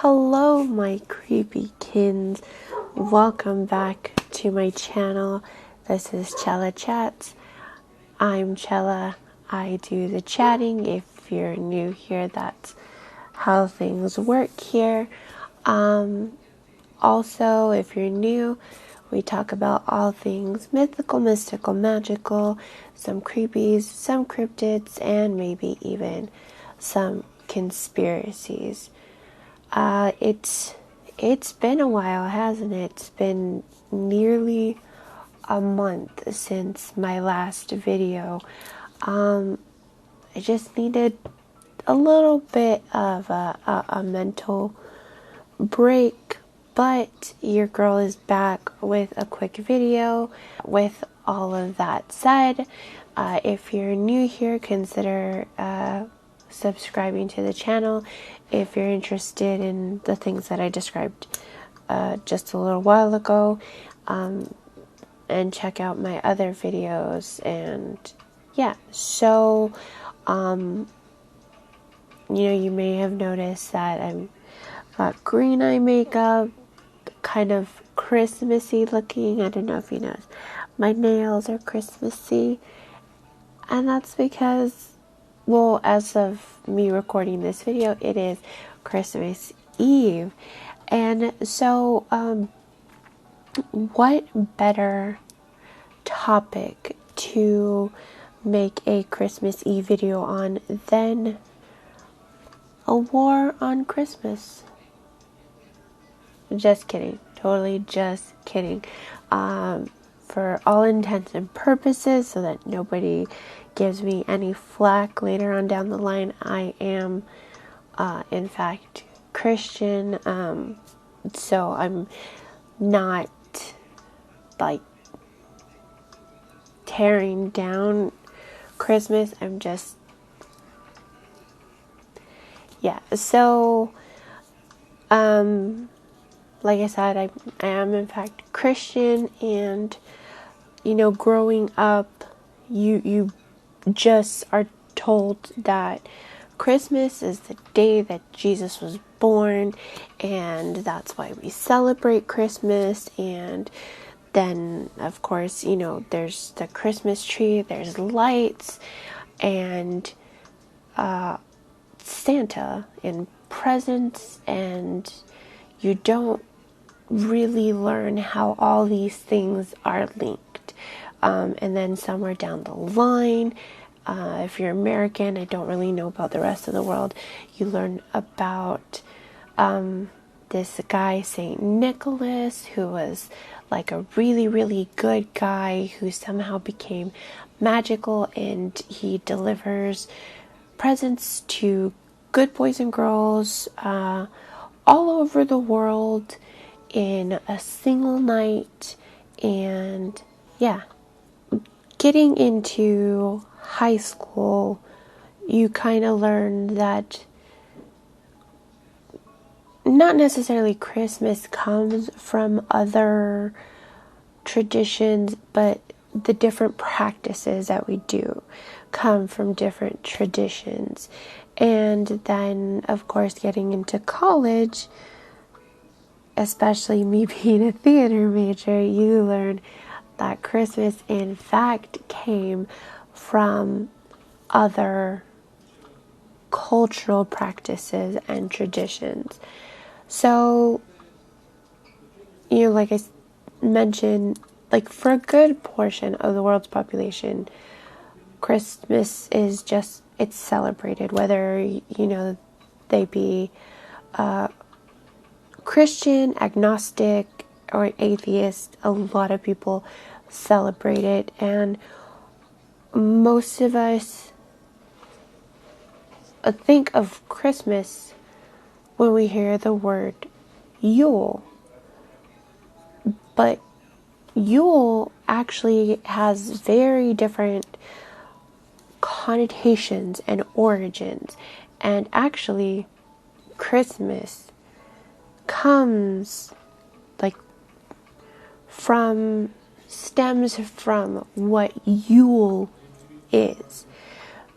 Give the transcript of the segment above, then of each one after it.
Hello, my creepy kins. Welcome back to my channel. This is Chella Chats. I'm Chella. I do the chatting. If you're new here, that's how things work here. Also, if you're new, we talk about all things mythical, mystical, magical, some creepies, some cryptids, and maybe even some conspiracies. It's been a while, hasn't it? It's been nearly a month since my last video. I just needed a little bit of a mental break, but your girl is back with a quick video. With all of that said, if you're new here, consider subscribing to the channel if you're interested in the things that I described just a little while ago, and check out my other videos. And yeah, so you may have noticed that I'm got green eye makeup, kind of Christmassy looking. I don't know if you noticed, my nails are Christmassy, and that's because, well, as of me recording this video, it is Christmas Eve. And so, what better topic to make a Christmas Eve video on than a war on Christmas? Just kidding. Totally just kidding. For all intents and purposes, so that nobody gives me any flack later on down the line, I am in fact Christian, so I'm not like tearing down Christmas. I'm just, yeah, so like I said, I am in fact Christian, and growing up, you just are told that Christmas is the day that Jesus was born, and that's why we celebrate Christmas. And then, of course, there's the Christmas tree, there's lights, and Santa and presents, and you don't really learn how all these things are linked. And then somewhere down the line, if you're American, I don't really know about the rest of the world, you learn about this guy, Saint Nicholas, who was like a really, really good guy who somehow became magical, and he delivers presents to good boys and girls all over the world in a single night. And yeah, getting into high school, you kind of learn that not necessarily Christmas comes from other traditions, but the different practices that we do come from different traditions. And then, of course, getting into college, especially me being a theater major, you learn that Christmas in fact came from other cultural practices and traditions. So, like I mentioned, like for a good portion of the world's population, Christmas is just, it's celebrated, whether, they be Christian, agnostic, or atheist. A lot of people celebrate it, and most of us think of Christmas when we hear the word Yule. But Yule actually has very different connotations and origins, and actually Christmas comes stems from what Yule is.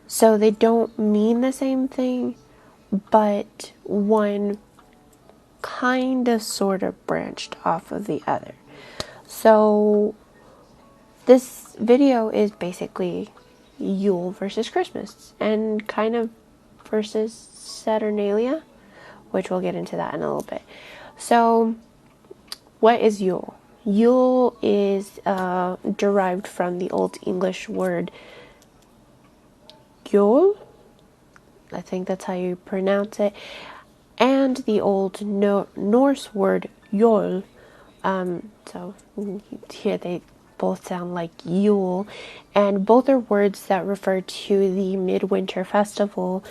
So they don't mean the same thing, but one kind of sort of branched off of the other. So this video is basically Yule versus Christmas, and kind of versus Saturnalia, which we'll get into that in a little bit. So what is Yule? Yule is derived from the Old English word Yule, I think that's how you pronounce it, and the Old Norse word Yol. So here they both sound like Yule, and both are words that refer to the midwinter festival,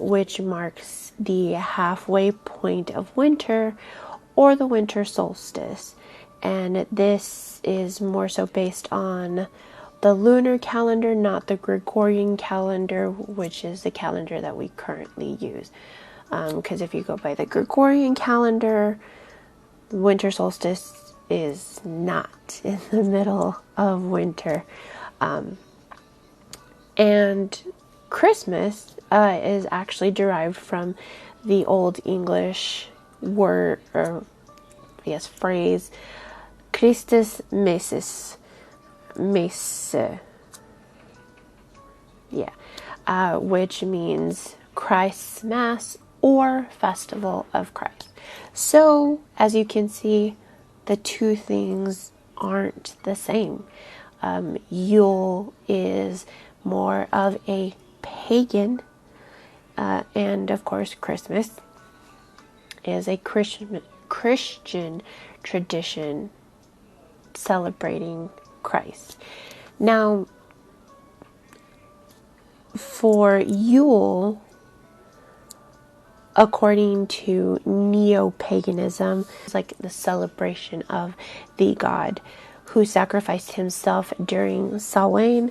which marks the halfway point of winter, or the winter solstice. And this is more so based on the lunar calendar, not the Gregorian calendar, which is the calendar that we currently use. Because if you go by the Gregorian calendar, winter solstice is not in the middle of winter. And Christmas is actually derived from the Old English word, or yes, phrase, Christus Meses. Which means Christ's Mass or Festival of Christ. So, as you can see, the two things aren't the same. Yule is more of a pagan, and of course Christmas is a Christian tradition celebrating Christ. Now, for Yule, according to neo-paganism, it's like the celebration of the god who sacrificed himself during Samhain,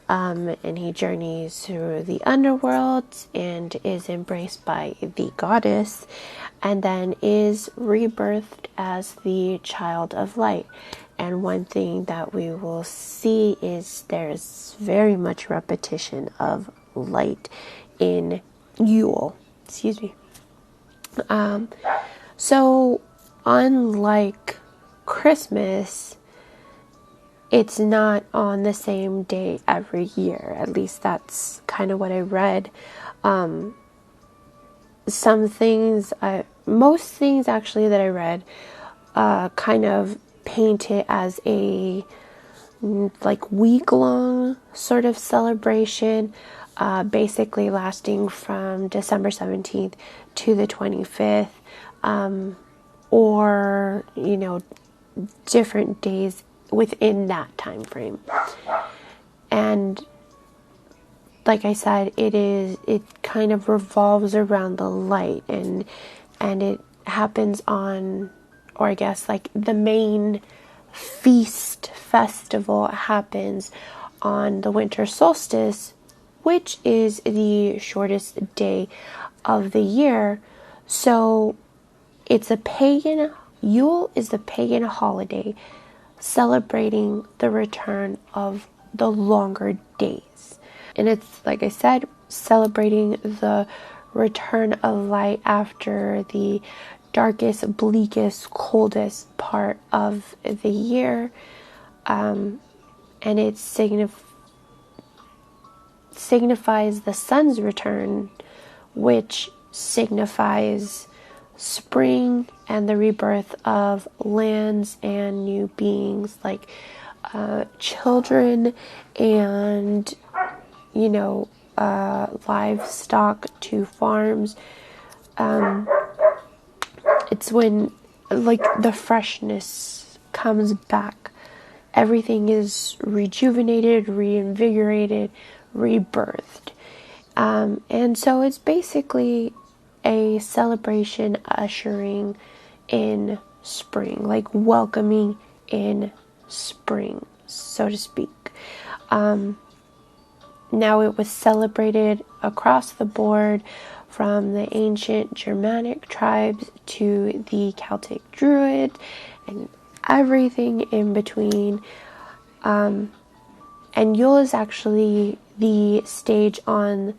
and he journeys through the underworld and is embraced by the goddess, and then is rebirthed as the child of light. And one thing that we will see is there's very much repetition of light in Yule. Excuse me. So unlike Christmas, it's not on the same day every year. At least that's kind of what I read. Some things, most things actually that I read, kind of paint it as a like week-long sort of celebration, basically lasting from December 17th to the 25th, or different days within that time frame. And like I said, it kind of revolves around the light, and it happens on, or I guess like the main festival happens on the winter solstice, which is the shortest day of the year. So Yule is a pagan holiday celebrating the return of the longer days. And it's, like I said, celebrating the return of light after the darkest, bleakest, coldest part of the year. And it signifies the sun's return, which signifies spring and the rebirth of lands and new beings, like children and livestock to farms. It's when like the freshness comes back. Everything is rejuvenated, reinvigorated, rebirthed. And so it's basically a celebration ushering in spring, like welcoming in spring, so to speak. Now it was celebrated across the board, from the ancient Germanic tribes to the Celtic Druid and everything in between. And Yule is actually the stage on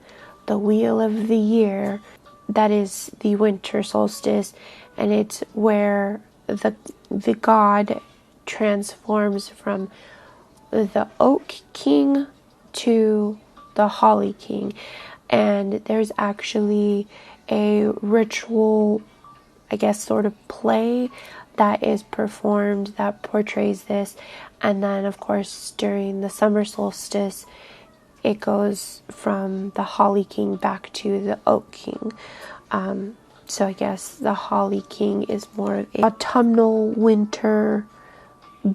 the wheel of the year, that is the winter solstice, and it's where the god transforms from the oak king to the holly king. And there's actually a ritual, I guess, sort of play that is performed that portrays this. And then, of course, during the summer solstice, it goes from the holly king back to the oak king. So I guess the holly king is more of an autumnal winter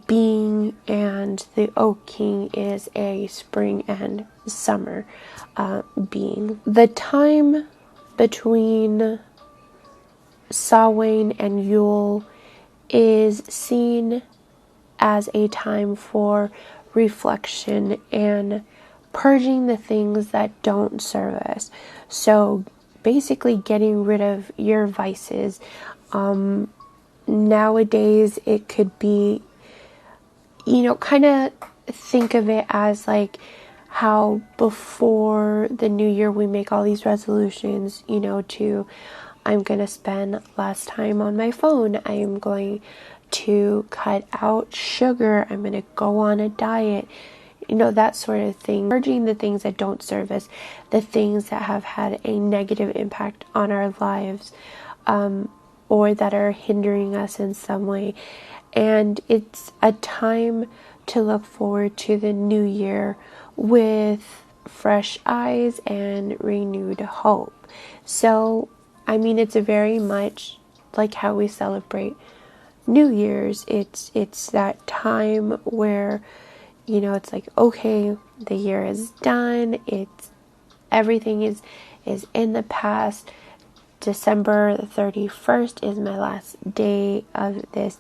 being, and the oak king is a spring and summer being. The time between Samhain and Yule is seen as a time for reflection and purging the things that don't serve us. So basically getting rid of your vices. Nowadays it could be, kind of think of it as like how before the new year we make all these resolutions, to I'm going to spend less time on my phone. I am going to cut out sugar. I'm going to go on a diet. That sort of thing. Purging the things that don't serve us, the things that have had a negative impact on our lives, or that are hindering us in some way. And it's a time to look forward to the new year with fresh eyes and renewed hope. So, it's very much like how we celebrate New Year's. It's that time where, it's like, okay, the year is done. Everything is in the past. December 31st is my last day of this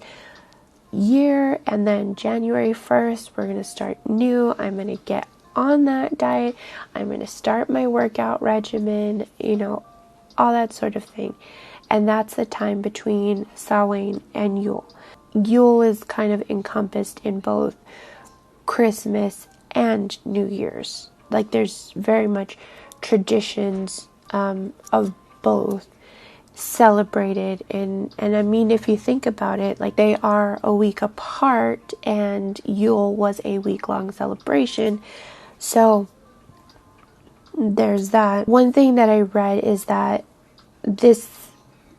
year, and then January 1st we're going to start new. I'm going to get on that diet. I'm going to start my workout regimen, all that sort of thing. And that's the time between Samhain and Yule. Yule is kind of encompassed in both Christmas and New Year's. Like, there's very much traditions of both celebrated, and if you think about it, like, they are a week apart, and Yule was a week-long celebration. So there's that. One thing that I read is that this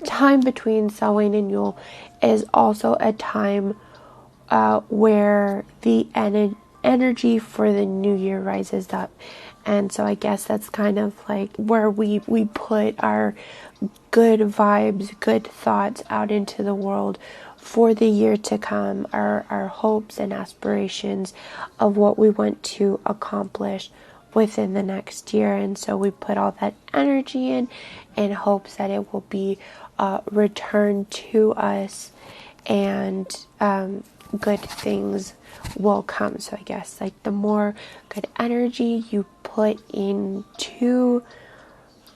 time between Samhain and Yule is also a time where the energy for the new year rises up. And so I guess that's kind of like where we put our good vibes, good thoughts out into the world for the year to come, our hopes and aspirations of what we want to accomplish within the next year. And so we put all that energy in hopes that it will be returned to us, and good things will come. So I guess, like, the more good energy you put into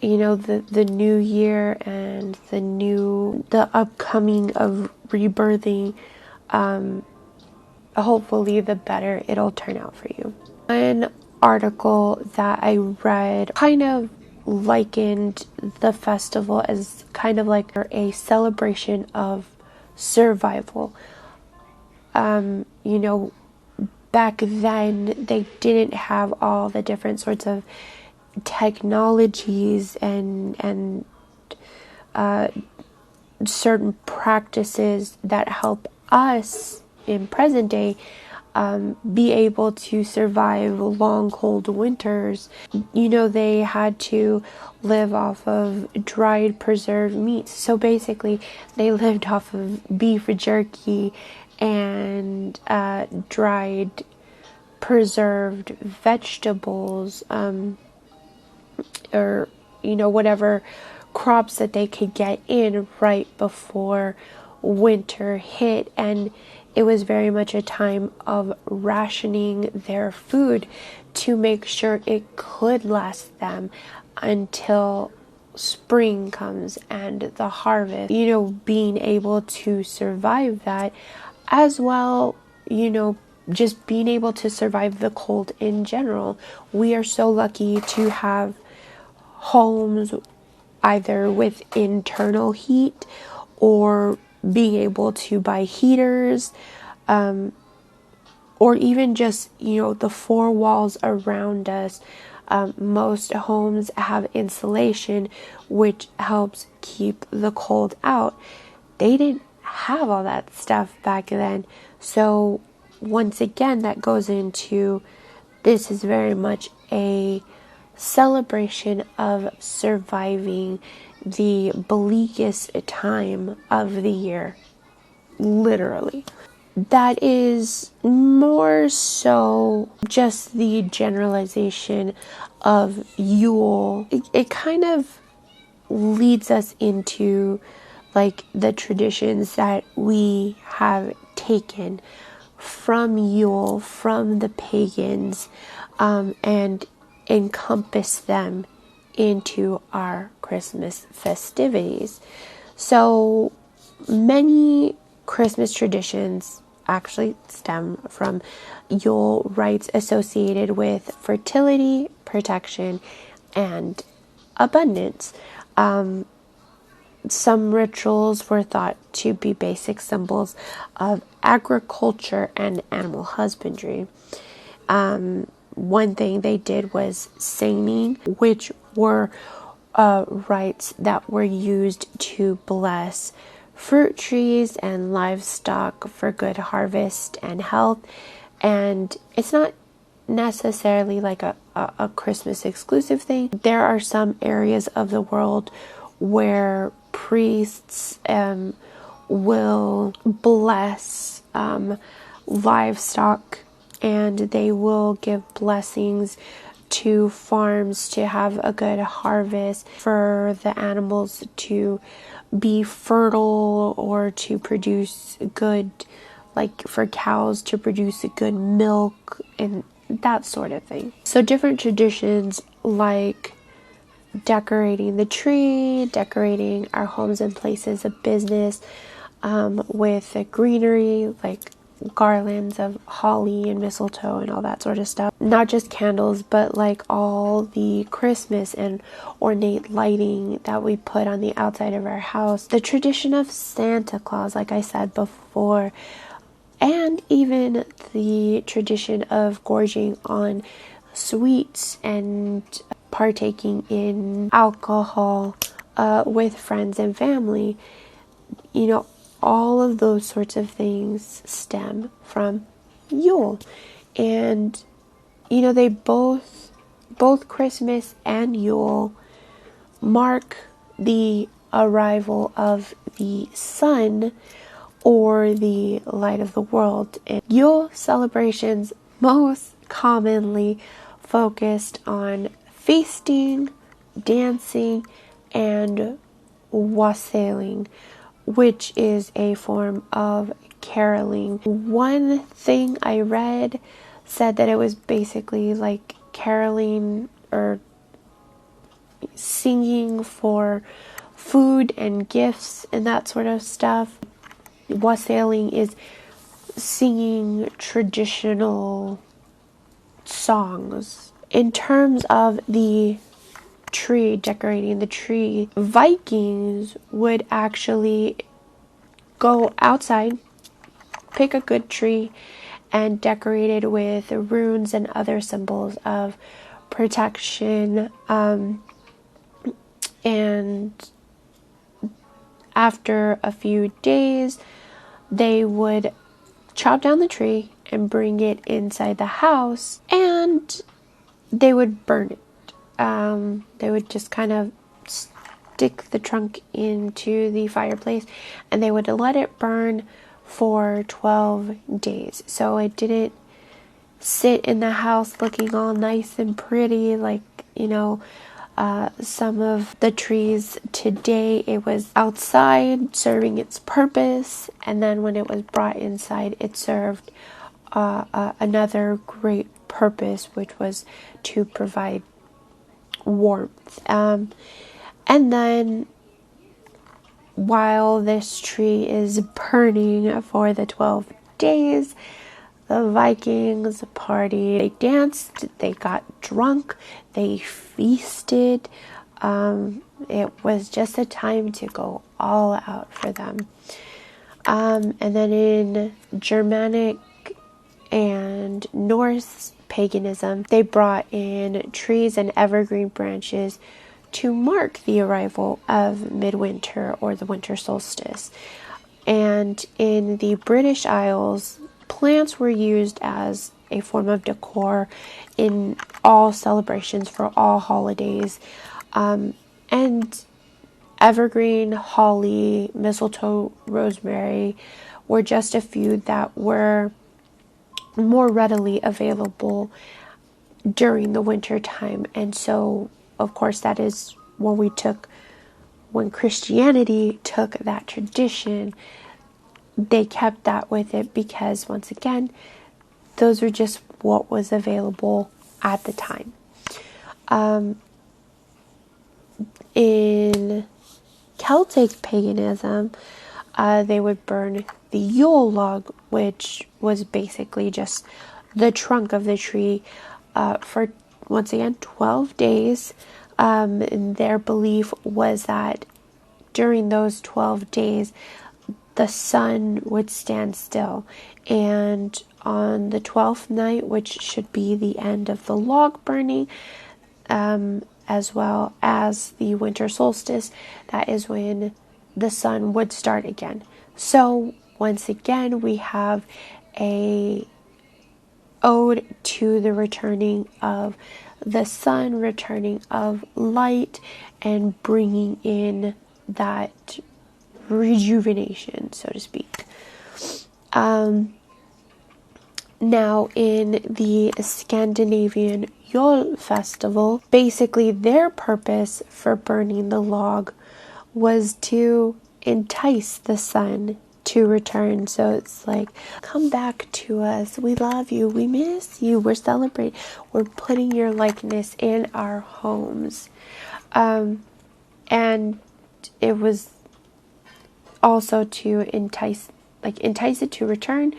the new year and the upcoming of rebirthing, hopefully the better it'll turn out for you. One article that I read kind of likened the festival as kind of like a celebration of survival. Back then they didn't have all the different sorts of technologies and certain practices that help us in present day be able to survive long, cold winters. They had to live off of dried, preserved meats. So basically, they lived off of beef jerky and dried, preserved vegetables, or whatever crops that they could get in right before winter hit. And it was very much a time of rationing their food to make sure it could last them until spring comes and the harvest. Being able to survive that, as well, just being able to survive the cold in general. We are so lucky to have homes either with internal heat or being able to buy heaters, or even just, the four walls around us. Most homes have insulation, which helps keep the cold out. They didn't have all that stuff back then. So once again, that goes into, this is very much a celebration of surviving the bleakest time of the year, literally. That is more so just the generalization of Yule. It kind of leads us into like the traditions that we have taken from Yule, from the pagans, and encompass them into our Christmas festivities. So many Christmas traditions actually stem from Yule rites associated with fertility, protection, and abundance. Some rituals were thought to be basic symbols of agriculture and animal husbandry. One thing they did was singing, which were rites that were used to bless fruit trees and livestock for good harvest and health. And it's not necessarily like a Christmas exclusive thing. There are some areas of the world where priests will bless livestock, and they will give blessings to farms to have a good harvest, for the animals to be fertile, or to produce good, like for cows to produce a good milk and that sort of thing. So different traditions like decorating the tree, decorating our homes and places of business with the greenery, like garlands of holly and mistletoe and all that sort of stuff. Not just candles, but like all the Christmas and ornate lighting that we put on the outside of our house. The tradition of Santa Claus, like I said before, and even the tradition of gorging on sweets and partaking in alcohol with friends and family. All of those sorts of things stem from Yule. And they both Christmas and Yule mark the arrival of the sun, or the light of the world. And Yule celebrations most commonly focused on feasting, dancing, and wassailing, which is a form of caroling. One thing I read said that it was basically like caroling or singing for food and gifts and that sort of stuff. Wassailing is singing traditional songs. In terms of the tree, decorating the tree, Vikings would actually go outside, pick a good tree, and decorate it with runes and other symbols of protection. And after a few days, they would chop down the tree and bring it inside the house, and they would burn it. They would just kind of stick the trunk into the fireplace, and they would let it burn for 12 days. So it didn't sit in the house looking all nice and pretty like, some of the trees today. It was outside serving its purpose, and then when it was brought inside, it served another great purpose, which was to provide warmth. And then while this tree is burning for the 12 days, the Vikings partied. They danced, they got drunk, they feasted, It was just a time to go all out for them. And then in Germanic and Norse paganism, they brought in trees and evergreen branches to mark the arrival of midwinter or the winter solstice. And in the British Isles, plants were used as a form of decor in all celebrations for all holidays. And evergreen, holly, mistletoe, rosemary were just a few that were more readily available during the winter time. And so, of course, that is when Christianity took that tradition, they kept that with it because, once again, those are just what was available at the time. In Celtic paganism, they would burn the Yule log, which was basically just the trunk of the tree, for, once again, 12 days. And their belief was that during those 12 days, the sun would stand still. And on the 12th night, which should be the end of the log burning, as well as the winter solstice, that is when the sun would start again. So once again, we have a ode to the returning of the sun, returning of light, and bringing in that rejuvenation, so to speak. Now, in the Scandinavian Yule festival, basically their purpose for burning the log was to entice the sun to return. So it's like, come back to us. We love you. We miss you. We're celebrating. We're putting your likeness in our homes. And it was also to entice it to return,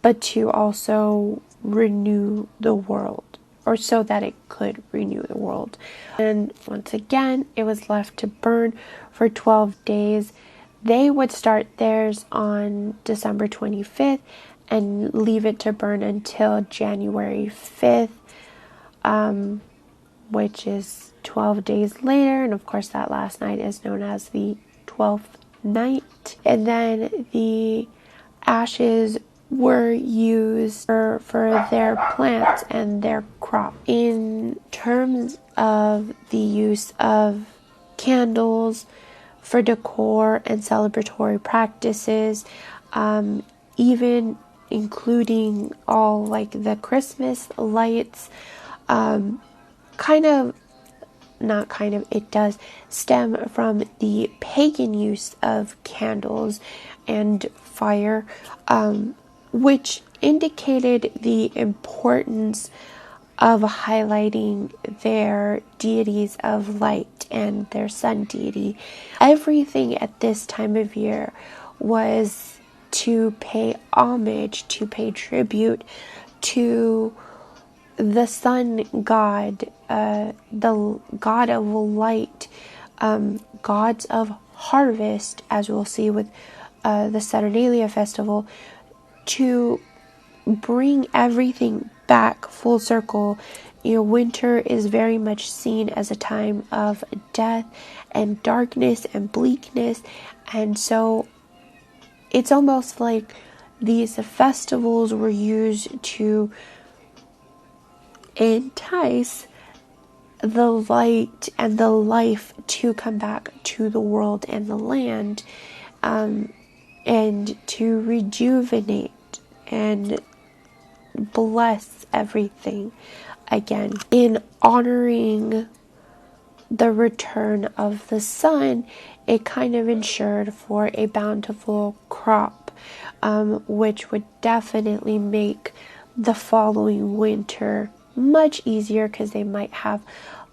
but to also renew the world, or so that it could renew the world. And once again, it was left to burn for 12 days. They would start theirs on December 25th and leave it to burn until January 5th, which is 12 days later. And of course, that last night is known as the 12th night. And then the ashes were used for their plants and their crop. In terms of the use of candles for decor and celebratory practices, even including all like the Christmas lights, it does stem from the pagan use of candles and fire, which indicated the importance of highlighting their deities of light and their sun deity. Everything at this time of year was to pay homage, to pay tribute to the sun god, the god of light, gods of harvest, as we'll see with the Saturnalia festival, to bring everything back full circle. Winter is very much seen as a time of death and darkness and bleakness, and so it's almost like these festivals were used to entice the light and the life to come back to the world and the land, and to rejuvenate and bless everything again. In honoring the return of the sun, it kind of ensured for a bountiful crop, which would definitely make the following winter much easier, because they might have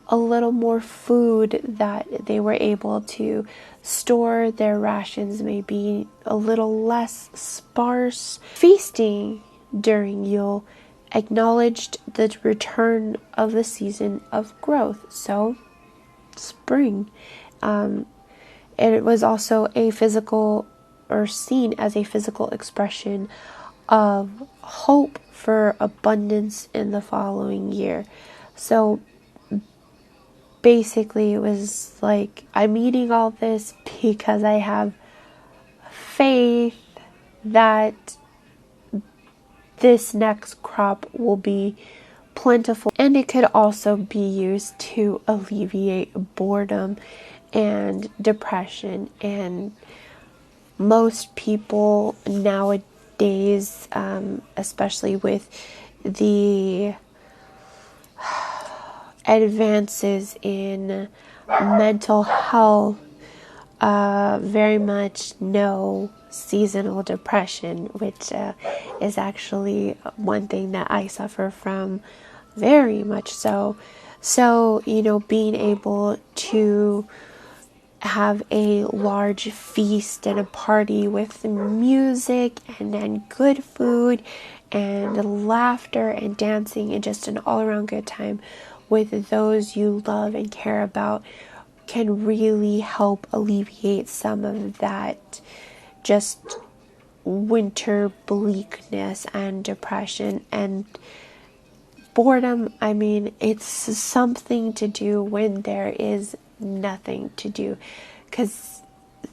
a little more food that they were able to store. Their rations may be a little less sparse. Feasting during Yule acknowledged the return of the season of growth. So spring. And it was also a physical, or seen as a physical expression of hope for abundance in the following year. So basically it was like, I'm eating all this because I have faith that this next crop will be plentiful. And it could also be used to alleviate boredom and depression. And most people nowadays, especially with the advances in mental health, very much know seasonal depression, which is actually one thing that I suffer from very much so. So, being able to have a large feast and a party with music and then good food and laughter and dancing and just an all-around good time with those you love and care about can really help alleviate some of that just winter bleakness and depression and boredom. I mean, it's something to do when there is nothing to do. Because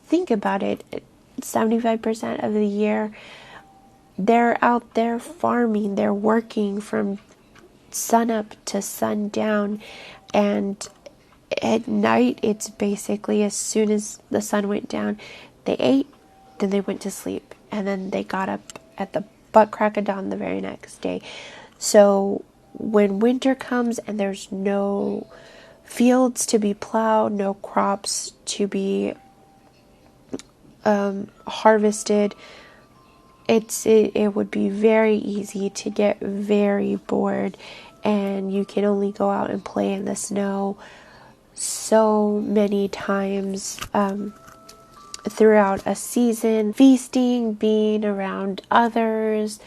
think about it, 75% of the year they're out there farming, they're working from sun up to sundown, and at night it's basically as soon as the sun went down, they ate, then they went to sleep, and then they got up at the butt crack of dawn the very next day. So when winter comes and there's no fields to be plowed, no crops to be harvested, it would be very easy to get very bored, and you can only go out and play in the snow so many times throughout a season. Feasting, being around others,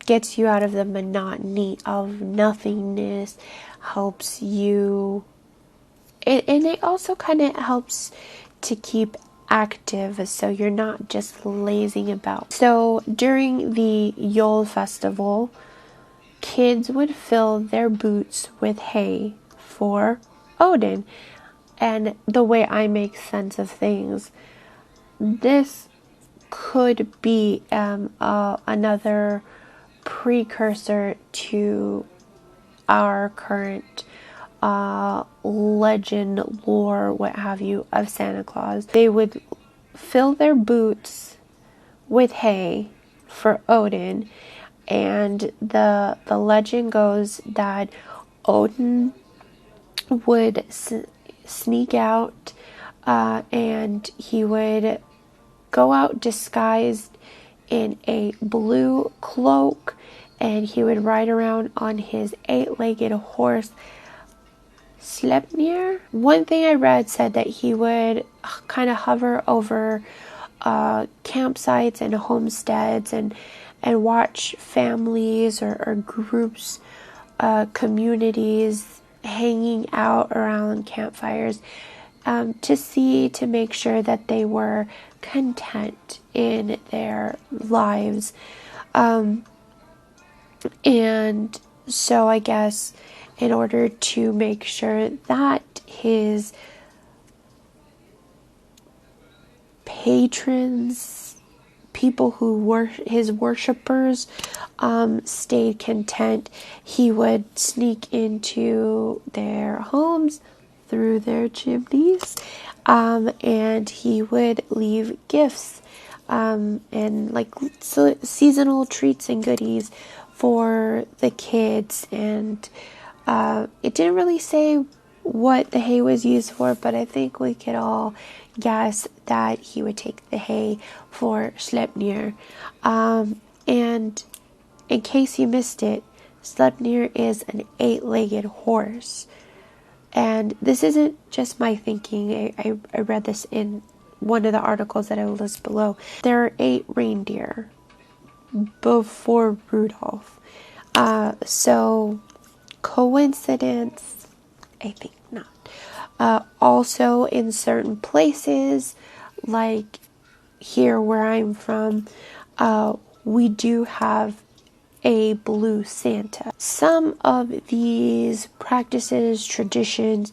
gets you out of the monotony of nothingness, helps you, and it also kind of helps to keep active, so you're not just lazing about. So during the Yule festival, kids would fill their boots with hay for Odin. And the way I make sense of things, this could be another precursor to our current legend, lore, what have you, of Santa Claus. They would fill their boots with hay for Odin, and the legend goes that Odin would sneak out, and he would go out disguised in a blue cloak, and he would ride around on his 8-legged horse Sleipnir. One thing I read said that he would kind of hover over campsites and homesteads and watch families or groups, communities hanging out around campfires, to make sure that they were content in their lives. And so I guess in order to make sure that his patrons, people who were his worshippers, stayed content, he would sneak into their homes through their chimneys, and he would leave gifts, and like seasonal treats and goodies for the kids. And it didn't really say what the hay was used for, but I think we could all guess that he would take the hay for Sleipnir. And in case you missed it, Sleipnir is an 8-legged horse. And this isn't just my thinking. I read this in one of the articles that I will list below. There are 8 reindeer before Rudolph. So coincidence, I think not. Also, in certain places, like here where I'm from, we do have a blue Santa. Some of these practices, traditions,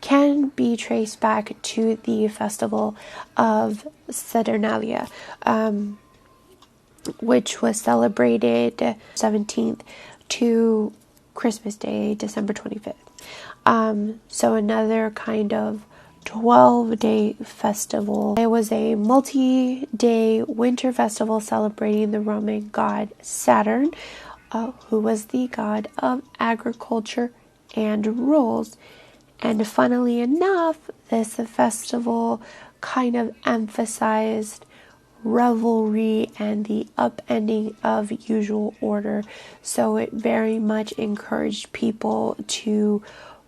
can be traced back to the festival of Saturnalia, which was celebrated 17th to Christmas Day, December 25th. So another kind of 12-day festival. It was a multi-day winter festival celebrating the Roman god Saturn, who was the god of agriculture and rules. And funnily enough, this festival kind of emphasized revelry and the upending of usual order. So it very much encouraged people to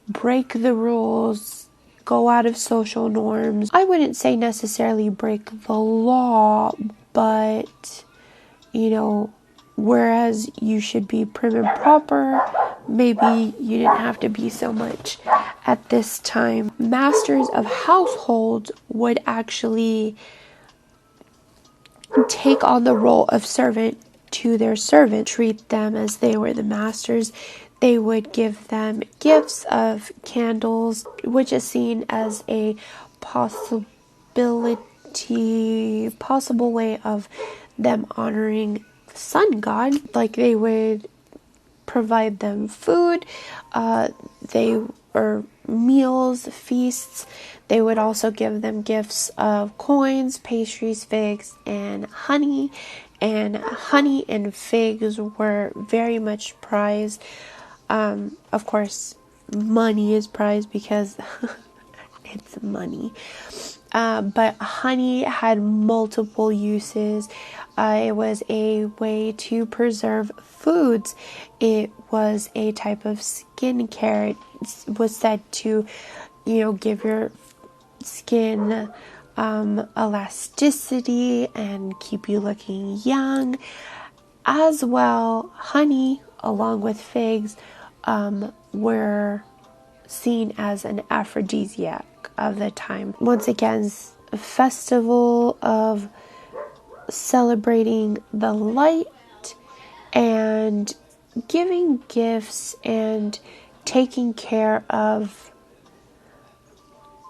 break the rules, go out of social norms. I wouldn't say necessarily break the law, but, whereas you should be prim and proper, maybe you didn't have to be so much at this time. Masters of households would actually take on the role of servant to their servant, treat them as they were the masters. They would give them gifts of candles, which is seen as a possible way of them honoring the sun god. Like, they would provide them food, meals, feasts. They would also give them gifts of coins, pastries, figs, and honey. And honey and figs were very much prized. Of course, money is prized because it's money. But honey had multiple uses. It was a way to preserve foods. It was a type of skincare. It was said to, give your skin elasticity and keep you looking young. As well, honey, along with figs, were seen as an aphrodisiac of the time. Once again, a festival of celebrating the light and giving gifts and taking care of,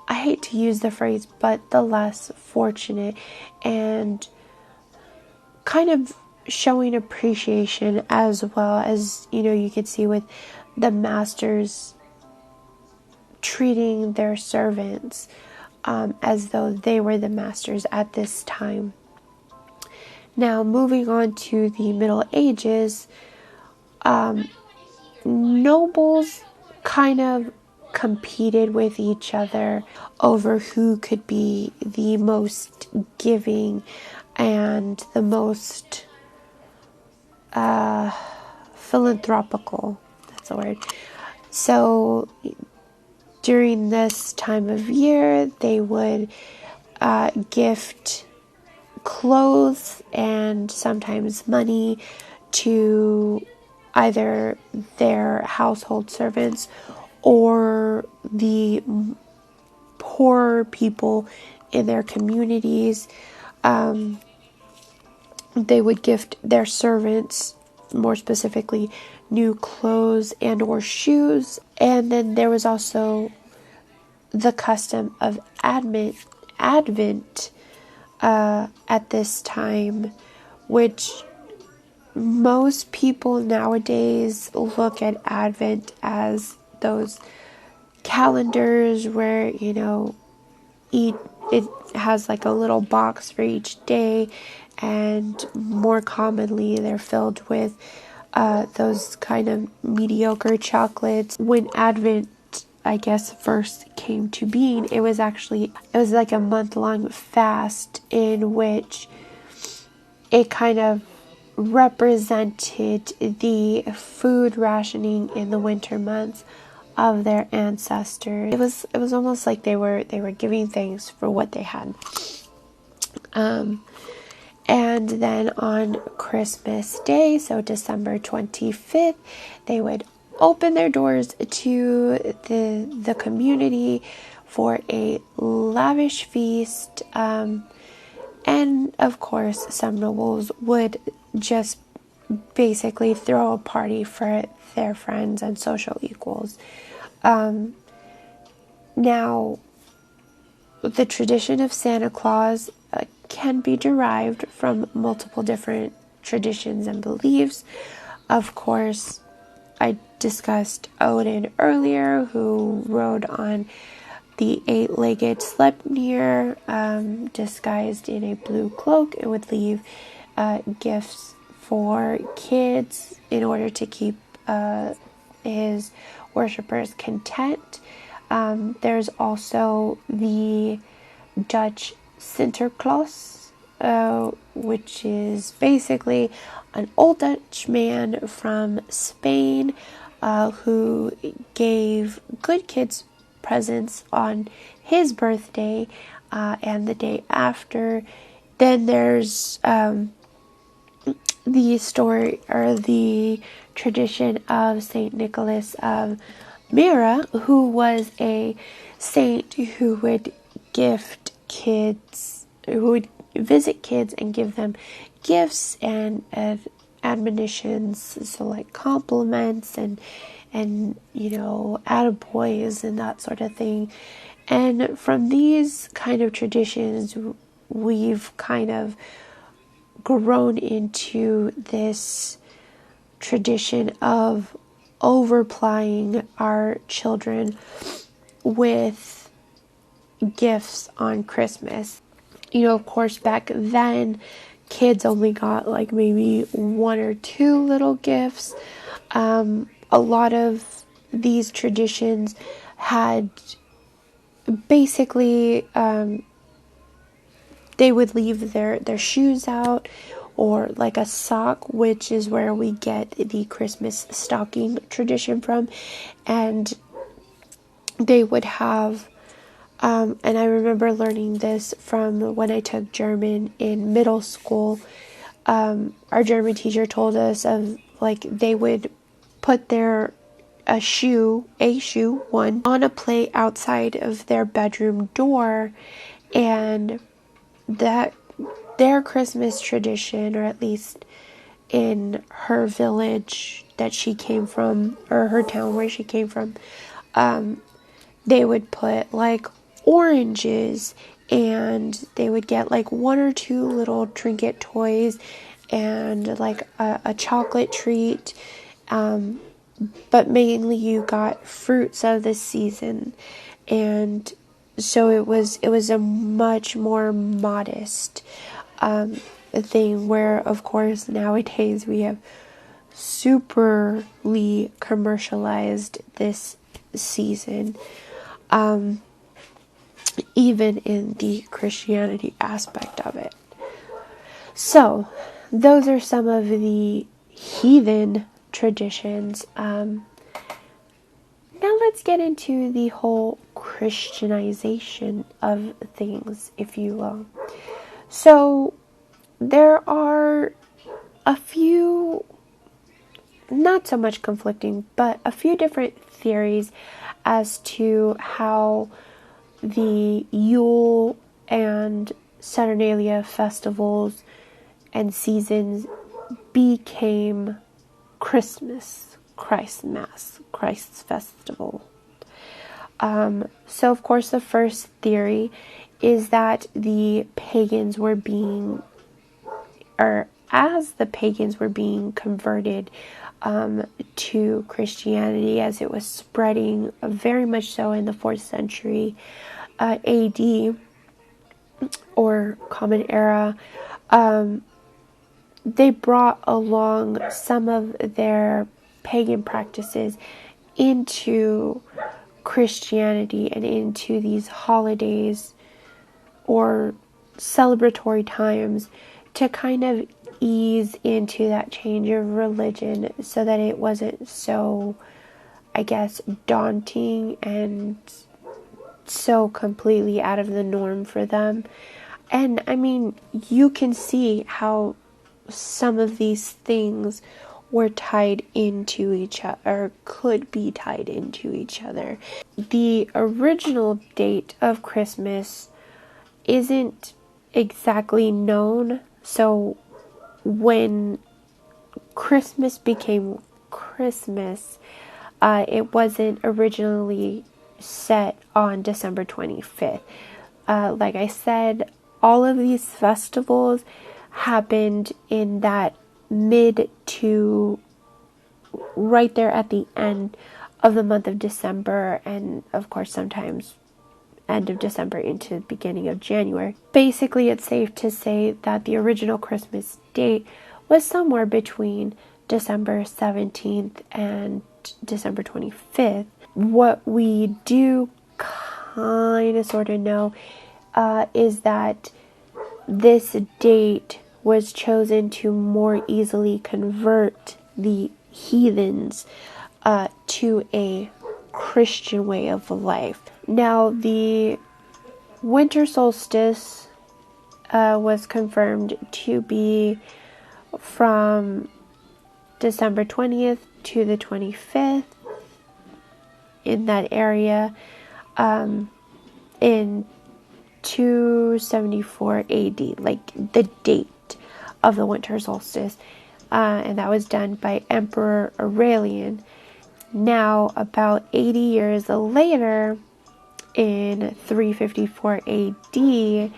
I hate to use the phrase, but the less fortunate, and kind of showing appreciation, as well as, you could see with the masters treating their servants as though they were the masters at this time. Now, moving on to the Middle Ages, nobles kind of competed with each other over who could be the most giving and the most philanthropical. That's a word. So during this time of year, they would gift clothes and sometimes money to either their household servants or the poorer people in their communities. They would gift their servants, more specifically, new clothes and or shoes. And then there was also the custom of Advent at this time, which most people nowadays look at Advent as those calendars where, it has like a little box for each day, and more commonly they're filled with those kind of mediocre chocolates. When Advent, I guess, first came to being, it was like a month-long fast in which it kind of represented the food rationing in the winter months of their ancestors. It was almost like they were giving thanks for what they had. And then on Christmas Day, so December 25th, they would open their doors to the community for a lavish feast. And of course, some nobles would just basically throw a party for their friends and social equals. Now, the tradition of Santa Claus can be derived from multiple different traditions and beliefs. Of course, I discussed Odin earlier, who rode on the eight-legged Sleipnir, disguised in a blue cloak, and would leave gifts for kids in order to keep his worshippers content. There's also the Dutch Sinterklaas, which is basically an old Dutch man from Spain who gave good kids presents on his birthday and the day after. Then there's the story or the tradition of Saint Nicholas of Myra, who was a saint who would visit kids and give them gifts and admonitions, so like compliments and attaboys and that sort of thing. And from these kind of traditions, we've kind of grown into this tradition of overplying our children with gifts on Christmas. Of course, back then, kids only got like maybe one or two little gifts. A lot of these traditions had basically, they would leave their shoes out, or like a sock, which is where we get the Christmas stocking tradition from. And they would have, and I remember learning this from when I took German in middle school. Our German teacher told us of like they would put a shoe on a plate outside of their bedroom door, and that their Christmas tradition, or at least in her village that she came from, or her town where she came from, they would put like oranges, and they would get like one or two little trinket toys and like a chocolate treat, but mainly you got fruits of the season. And so it was a much more modest thing, where of course nowadays we have superly commercialized this season, even in the Christianity aspect of it. So those are some of the heathen traditions. Now let's get into the whole Christianization of things, if you will. So there are a few, not so much conflicting, but a few different theories as to how the Yule and Saturnalia festivals and seasons became Christmas, Christ's festival. So of course the first theory is that the pagans were being, or as the pagans were being converted to Christianity, as it was spreading very much so in the 4th century AD, or Common Era, they brought along some of their pagan practices into Christianity and into these holidays or celebratory times to kind of ease into that change of religion, so that it wasn't so, I guess, daunting and so completely out of the norm for them. And I mean, you can see how some of these things were tied into each other, or could be tied into each other. The original date of Christmas isn't exactly known, so when Christmas became Christmas, it wasn't originally set on December 25th. Like I said, all of these festivals happened in that mid to right there at the end of the month of December, and of course sometimes end of December into the beginning of January. Basically, it's safe to say that the original Christmas date was somewhere between December 17th and December 25th. What we do kind of sort of know is that this date was chosen to more easily convert the heathens to a Christian way of life. Now, the winter solstice was confirmed to be from December 20th to the 25th in that area in 274 AD, like the date of the winter solstice. And that was done by Emperor Aurelian. Now, about 80 years later, in 354 AD, the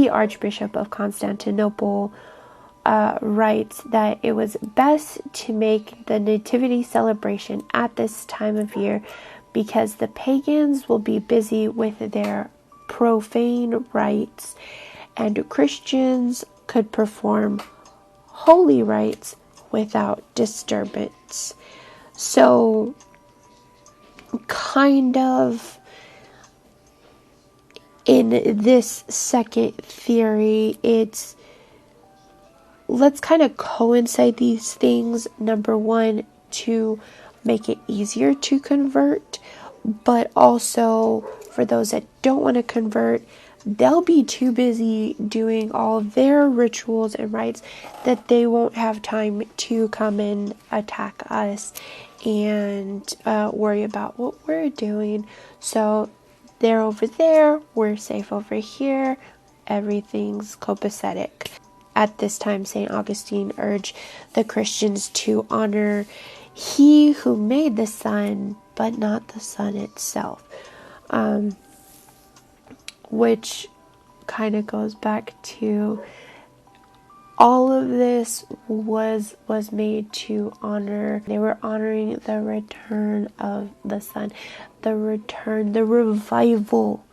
Archbishop of Constantinople writes that it was best to make the nativity celebration at this time of year because the pagans will be busy with their profane rites and Christians could perform holy rites without disturbance. So, kind of in this second theory, let's kind of coincide these things. Number one, to make it easier to convert, but also for those that don't want to convert, they'll be too busy doing all their rituals and rites that they won't have time to come and attack us and worry about what we're doing. So they're over there, we're safe over here, everything's copacetic. At this time, St. Augustine urged the Christians to honor He who made the sun, but not the sun itself. Which kind of goes back to all of this was made to honor. They were honoring the return of the sun, the revival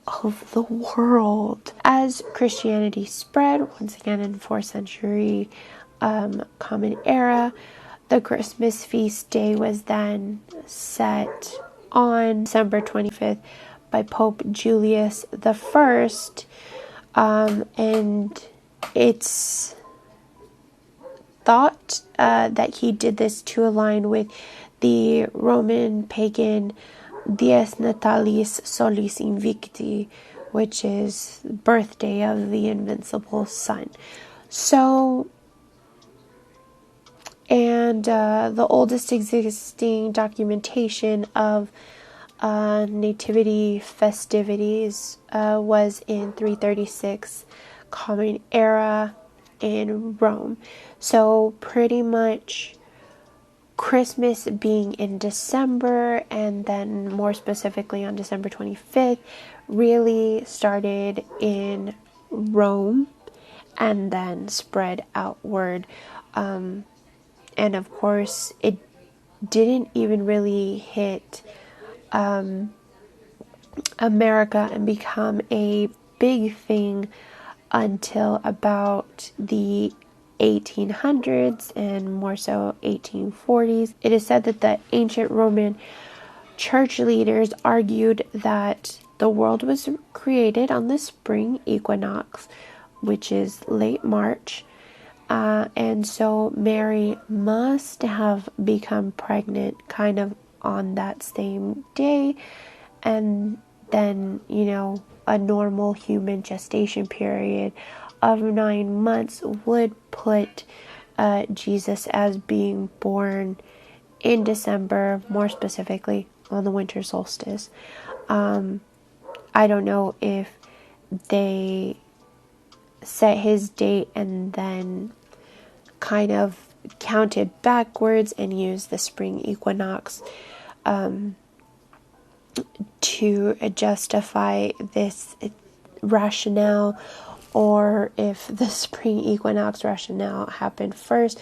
of the world. As Christianity spread, once again in 4th century Common Era, the Christmas feast day was then set on December 25th by Pope Julius I, and it's thought that he did this to align with the Roman pagan Dies Natalis Solis Invicti, which is birthday of the invincible sun. So, and the oldest existing documentation of nativity festivities was in 336 Common Era in Rome. So pretty much Christmas being in December, and then more specifically on December 25th, really started in Rome and then spread outward. And of course, it didn't even really hit America and become a big thing until about the 1800s and more so 1840s. It is said that the ancient Roman church leaders argued that the world was created on the spring equinox, which is late March, and so Mary must have become pregnant kind of on that same day, and then, a normal human gestation period of 9 months would put Jesus as being born in December, more specifically on the winter solstice. I don't know if they set his date and then kind of counted backwards and used the spring equinox to justify this rationale, or if the spring equinox rationale happened first,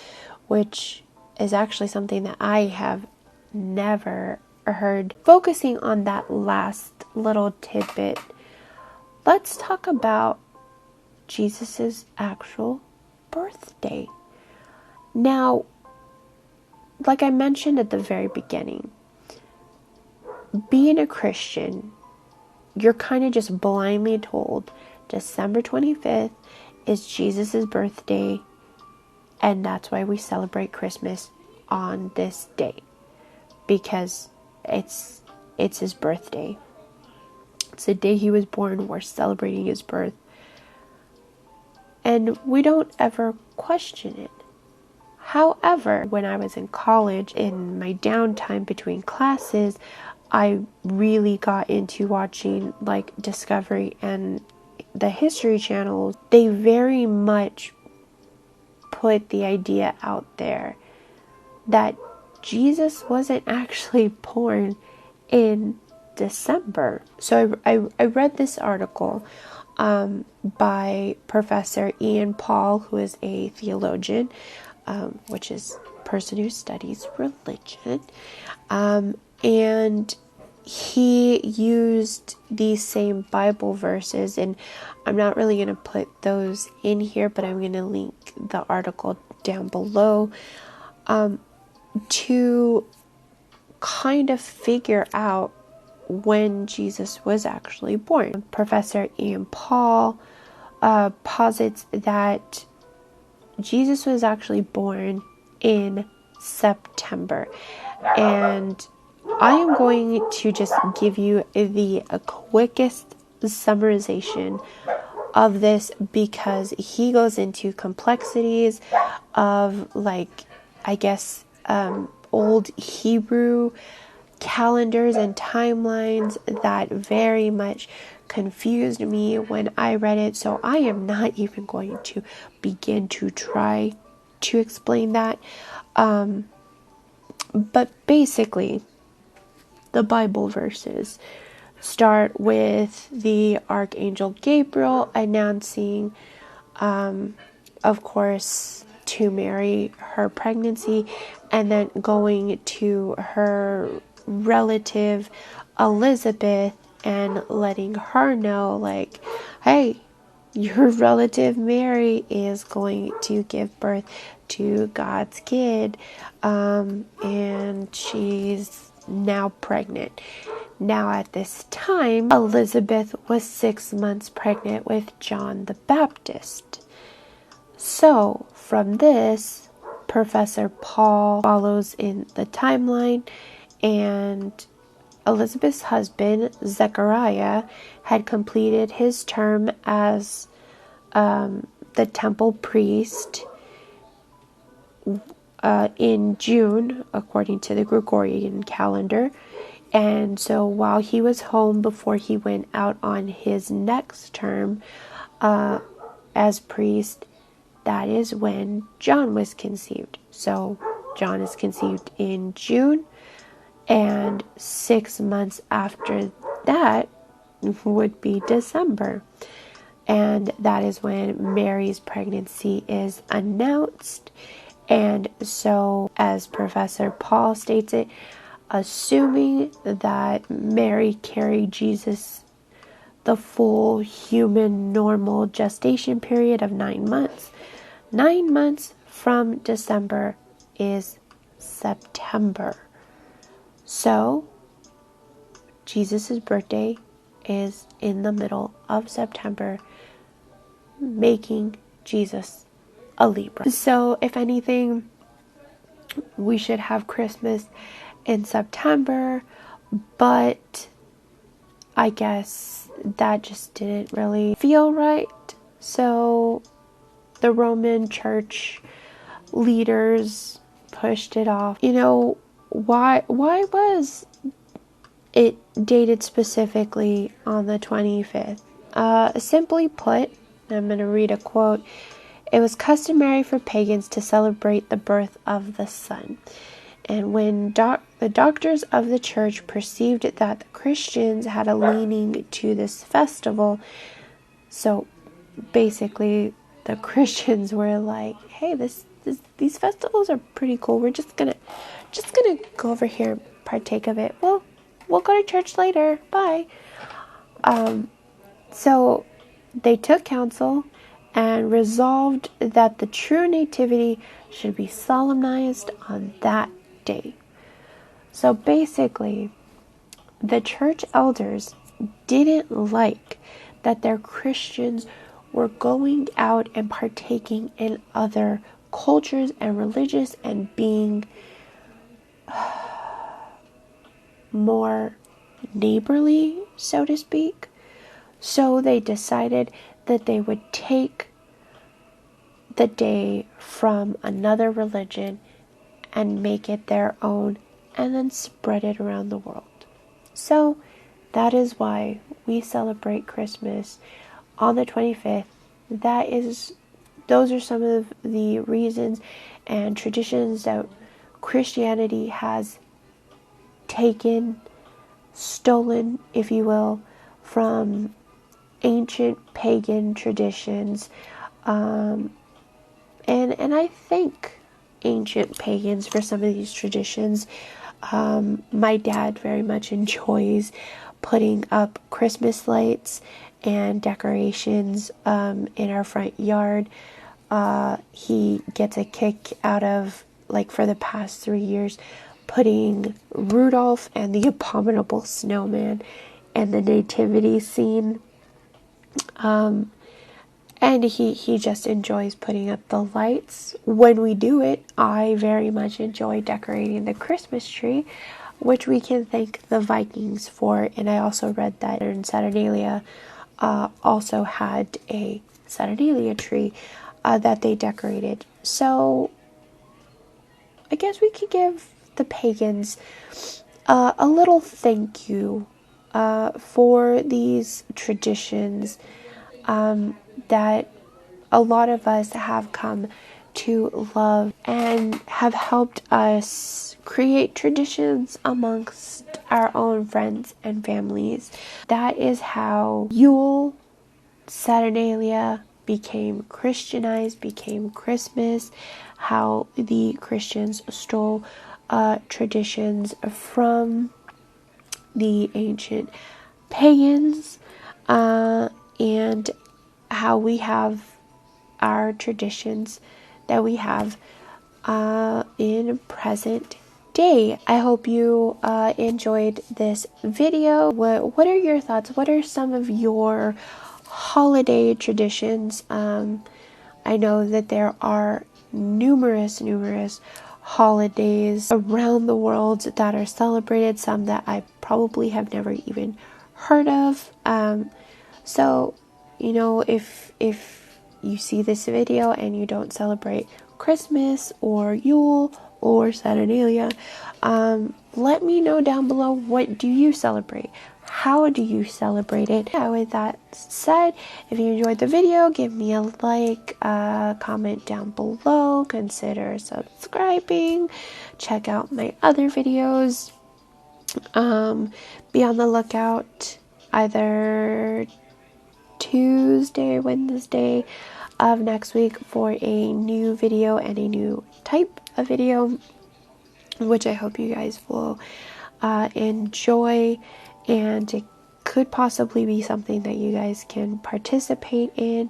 which is actually something that I have never heard. Focusing on that last little tidbit, let's talk about Jesus's actual birthday. Now, like I mentioned at the very beginning, being a Christian, you're kind of just blindly told December 25th is Jesus's birthday, and that's why we celebrate Christmas on this day, because it's his birthday. It's the day he was born. We're celebrating his birth, and we don't ever question it. However, when I was in college, in my downtime between classes, I really got into watching like Discovery and the History Channel. They very much put the idea out there that Jesus wasn't actually born in December. So I read this article by Professor Ian Paul, who is a theologian, which is a person who studies religion. And he used these same Bible verses, and I'm not really going to put those in here, but I'm going to link the article down below, to kind of figure out when Jesus was actually born. Professor Ian Paul posits that Jesus was actually born in September, and I am going to just give you the quickest summarization of this, because he goes into complexities of, like, I guess, old Hebrew calendars and timelines that very much confused me when I read it. So I am not even going to begin to try to explain that. But basically, the Bible verses start with the Archangel Gabriel announcing, of course, to Mary her pregnancy, and then going to her relative Elizabeth and letting her know, like, hey, your relative Mary is going to give birth to God's kid, and she's now pregnant. Now at this time, Elizabeth was 6 months pregnant with John the Baptist. So from this, Professor Paul follows in the timeline, and Elizabeth's husband, Zechariah, had completed his term as the temple priest in June, according to the Gregorian calendar. And so while he was home before he went out on his next term as priest, that is when John was conceived. So John is conceived in June, and 6 months after that would be December. And that is when Mary's pregnancy is announced. And so, as Professor Paul states it, assuming that Mary carried Jesus the full human normal gestation period of 9 months, 9 months from December is September. So, Jesus' birthday is in the middle of September, making Jesus a Libra. So, if anything, we should have Christmas in September, but I guess that just didn't really feel right. So, the Roman Church leaders pushed it off. You know, why was it dated specifically on the 25th? Simply put, I'm going to read a quote. It was customary for pagans to celebrate the birth of the sun. And when the doctors of the church perceived that the Christians had a leaning to this festival, so basically the Christians were like, hey, these festivals are pretty cool. We're just gonna go over here and partake of it. Well, we'll go to church later. Bye. So they took counsel and resolved that the true nativity should be solemnized on that day. So basically, the church elders didn't like that their Christians were going out and partaking in other cultures and religions and being more neighborly, so to speak. So they decided that they would take the day from another religion and make it their own and then spread it around the world. So that is why we celebrate Christmas on the 25th. Those are some of the reasons and traditions that Christianity has taken, stolen, if you will, from ancient pagan traditions. And I thank ancient pagans for some of these traditions. My dad very much enjoys putting up Christmas lights and decorations in our front yard. He gets a kick out of, like, for the past 3 years, putting Rudolph and the Abominable Snowman and the nativity scene. And he just enjoys putting up the lights. When we do it, I very much enjoy decorating the Christmas tree, which we can thank the Vikings for. And I also read that in Saturnalia also had a Saturnalia tree that they decorated. So I guess we could give the pagans a little thank you for these traditions that a lot of us have come to love and have helped us create traditions amongst our own friends and families. That is how Yule, Saturnalia became Christianized, became Christmas, how the Christians stole traditions from the ancient pagans, and how we have our traditions that we have in present day. I hope you enjoyed this video. What are your thoughts? What are some of your holiday traditions? I know that there are numerous holidays around the world that are celebrated, some that I probably have never even heard of. So, you know, if you see this video and you don't celebrate Christmas or Yule or Saturnalia, let me know down below, what do you celebrate? How do you celebrate it? Yeah, with that said, if you enjoyed the video, give me a like, comment down below, consider subscribing, check out my other videos, be on the lookout either Tuesday or Wednesday of next week for a new video and a new type of video, which I hope you guys will enjoy, and it could possibly be something that you guys can participate in.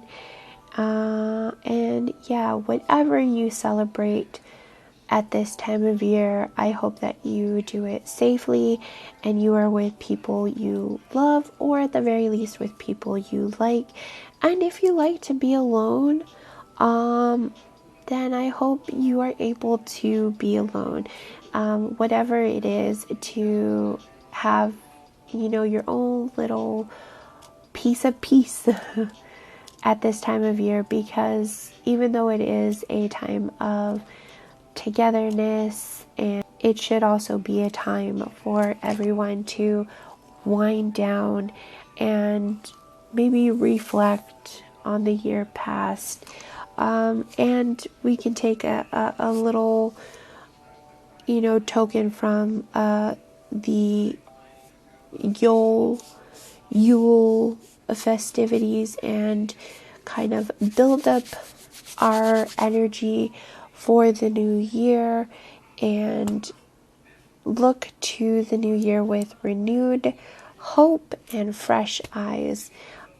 And yeah, whatever you celebrate at this time of year, I hope that you do it safely and you are with people you love, or at the very least with people you like. And if you like to be alone, then I hope you are able to be alone. Whatever it is, to have, you know, your own little piece of peace at this time of year, because even though it is a time of togetherness, and it should also be a time for everyone to wind down and maybe reflect on the year past. And we can take a little, token from the Yule festivities and kind of build up our energy for the new year and look to the new year with renewed hope and fresh eyes.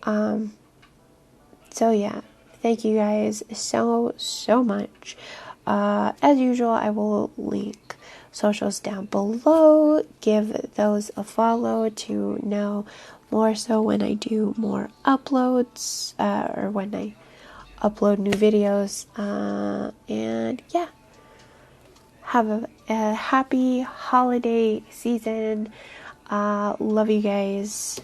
So yeah, thank you guys so much. As usual, I will link socials down below. Give those a follow to know more so when I do more uploads, or when I upload new videos. And yeah, have a happy holiday season. Love you guys.